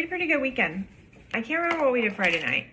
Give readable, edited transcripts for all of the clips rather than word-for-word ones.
a pretty good weekend. I can't remember what we did Friday night.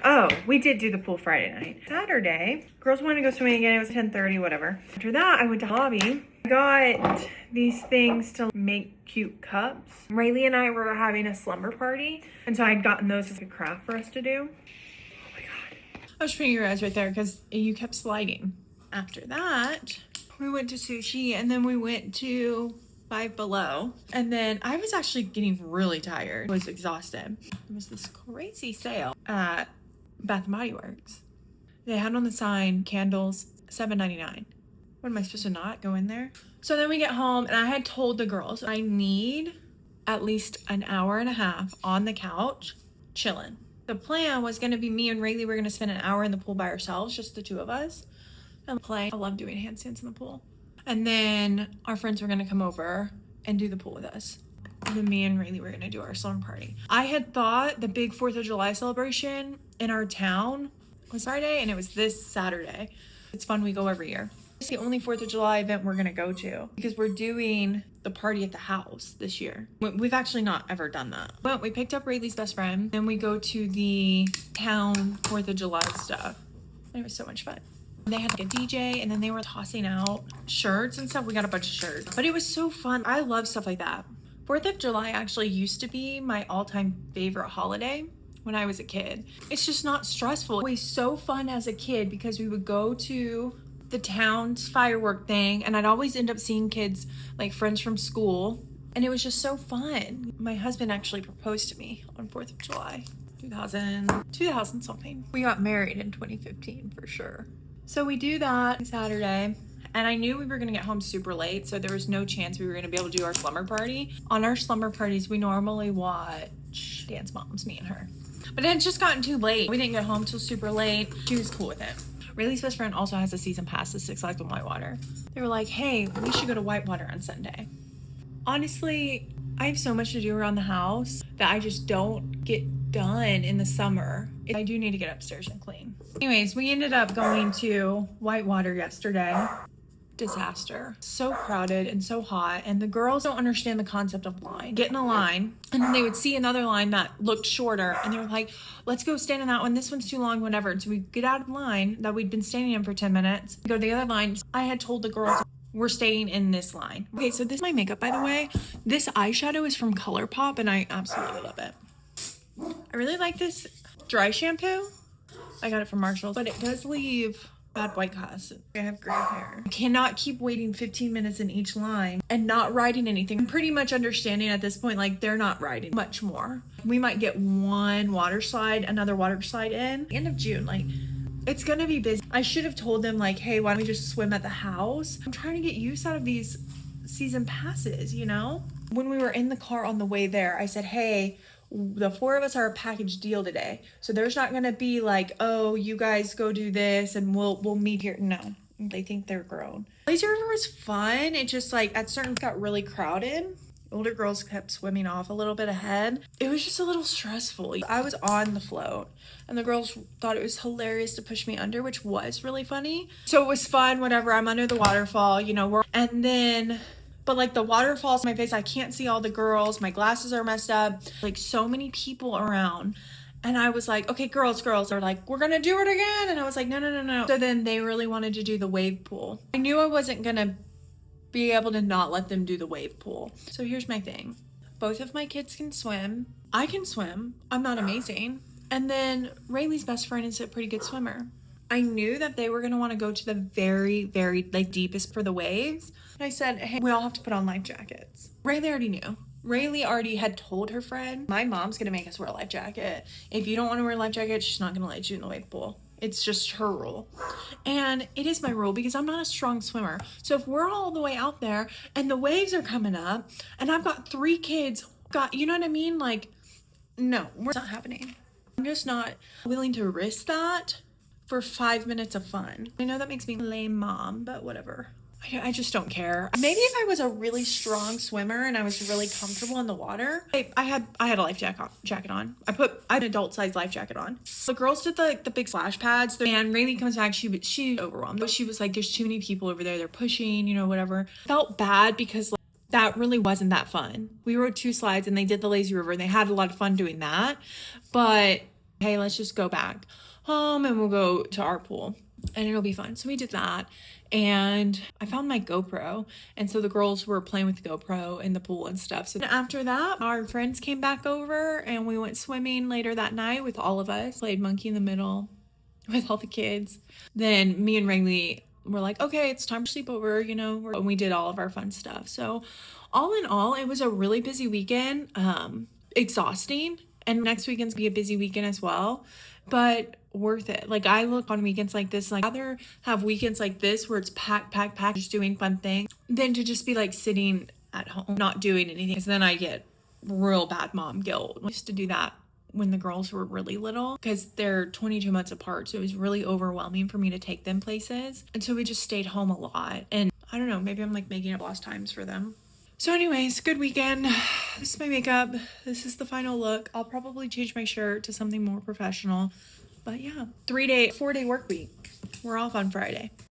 Oh, we did do the pool Friday night. Saturday, girls wanted to go swimming again. It was 10:30, whatever. After that, I went to Hobby. I got these things to make cute cups. Rayleigh and I were having a slumber party, and so I'd gotten those as a craft for us to do. Oh my God. I was putting your eyes right there because you kept sliding. After that, we went to sushi, and then we went to Five Below. And then I was actually getting really tired. I was exhausted. There was this crazy sale at Bath & Body Works. They had on the sign, candles, $7.99. What am I supposed to not go in there? So then we get home, and I had told the girls I need at least an hour and a half on the couch chilling. The plan was going to be me and Rayleigh were going to spend an hour in the pool by ourselves, just the two of us, and play. I love doing handstands in the pool. And then our friends were going to come over and do the pool with us. And then me and Rayleigh were going to do our slumber party. I had thought the big 4th of July celebration in our town was Friday, and it was this Saturday. It's fun. We go every year. It's the only 4th of July event we're going to go to because we're doing the party at the house this year. We've actually not ever done that. But we picked up Rayleigh's best friend, and we go to the town 4th of July stuff. And it was so much fun. They had like a DJ, and then they were tossing out shirts and stuff. We got a bunch of shirts, but it was so fun. I love stuff like that. 4th of July actually used to be my all-time favorite holiday when I was a kid. It's just not stressful. It was so fun as a kid because we would go to the town's firework thing, and I'd always end up seeing kids, like friends from school, and it was just so fun. My husband actually proposed to me on 4th of July, 2000 something. We got married in 2015 for sure. So we do that Saturday, and I knew we were gonna get home super late, so there was no chance we were gonna be able to do our slumber party. On our slumber parties, we normally watch Dance Moms, me and her. But it had just gotten too late. We didn't get home till super late. She was cool with it. Rayleigh's best friend also has a season pass to Six Flags and Whitewater. They were like, hey, we should go to Whitewater on Sunday. Honestly, I have so much to do around the house that I just don't get done in the summer. I do need to get upstairs and clean. Anyways, we ended up going to Whitewater yesterday. Disaster. So crowded and so hot, and the girls don't understand the concept of line. Get in a line, and then they would see another line that looked shorter, and they were like, let's go stand in that one. This one's too long, whatever. And so we get out of line that we'd been standing in for 10 minutes, go to the other line. I had told the girls we're staying in this line. Okay, so this is my makeup, by the way. This eyeshadow is from ColourPop, and I absolutely love it. I really like this dry shampoo. I got it from Marshalls, but it does leave bad white cast. I have gray hair. I cannot keep waiting 15 minutes in each line and not riding anything. I'm pretty much understanding at this point, like, they're not riding much more. We might get one water slide, another water slide in. End of June, like, it's gonna be busy. I should have told them, like, hey, why don't we just swim at the house? I'm trying to get use out of these season passes, you know? When we were in the car on the way there, I said, hey, the 4 of us are a package deal today. So there's not gonna be like, oh, you guys go do this and we'll meet here. No, they think they're grown. Lazy River was fun. It just like at certain got really crowded. Older girls kept swimming off a little bit ahead. It was just a little stressful. I was on the float, and the girls thought it was hilarious to push me under, which was really funny. So it was fun, whatever. I'm under the waterfall, you know, and then but like the water falls in my face, I can't see all the girls, my glasses are messed up, like so many people around. And I was like, okay, girls are like, we're gonna do it again. And I was like, no. So then they really wanted to do the wave pool. I knew I wasn't gonna be able to not let them do the wave pool. So here's my thing. Both of my kids can swim. I can swim. I'm not amazing. And then Rayleigh's best friend is a pretty good swimmer. I knew that they were gonna wanna go to the very, very like deepest for the waves. And I said, hey, we all have to put on life jackets. Rayleigh already knew. Rayleigh already had told her friend, my mom's gonna make us wear a life jacket. If you don't wanna wear a life jacket, she's not gonna let you in the wave pool. It's just her rule. And it is my rule because I'm not a strong swimmer. So if we're all the way out there and the waves are coming up and I've got 3 kids, you know what I mean? Like, no, it's not happening. I'm just not willing to risk that for 5 minutes of fun. I know that makes me a lame mom, but whatever. I just don't care. Maybe if I was a really strong swimmer and I was really comfortable in the water. I had a life jacket on. I had an adult size life jacket on. The girls did the big splash pads, and Rayleigh comes back. She overwhelmed. She was like, "There's too many people over there. They're pushing, you know, whatever." Felt bad because like that really wasn't that fun. We rode 2 slides and they did the lazy river and they had a lot of fun doing that. But hey, let's just go back home and we'll go to our pool and it'll be fun. So we did that, and I found my GoPro, and so the girls were playing with the GoPro in the pool and stuff. So after that, our friends came back over and we went swimming later that night with all of us, played monkey in the middle with all the kids. Then me and Riley were like, okay, it's time to sleep over, you know, and we did all of our fun stuff. So all in all, it was a really busy weekend, exhausting, and next weekend's gonna be a busy weekend as well, but worth it. Like, I look on weekends like this, like, I'd rather have weekends like this where it's packed, just doing fun things, than to just be like sitting at home not doing anything, because then I get real bad mom guilt. I used to do that when the girls were really little, because they're 22 months apart, so it was really overwhelming for me to take them places, and so we just stayed home a lot. And I don't know, maybe I'm like making up lost times for them. So anyways, good weekend. This is my makeup. This is the final look. I'll probably change my shirt to something more professional, but yeah, 4-day work week. We're off on Friday.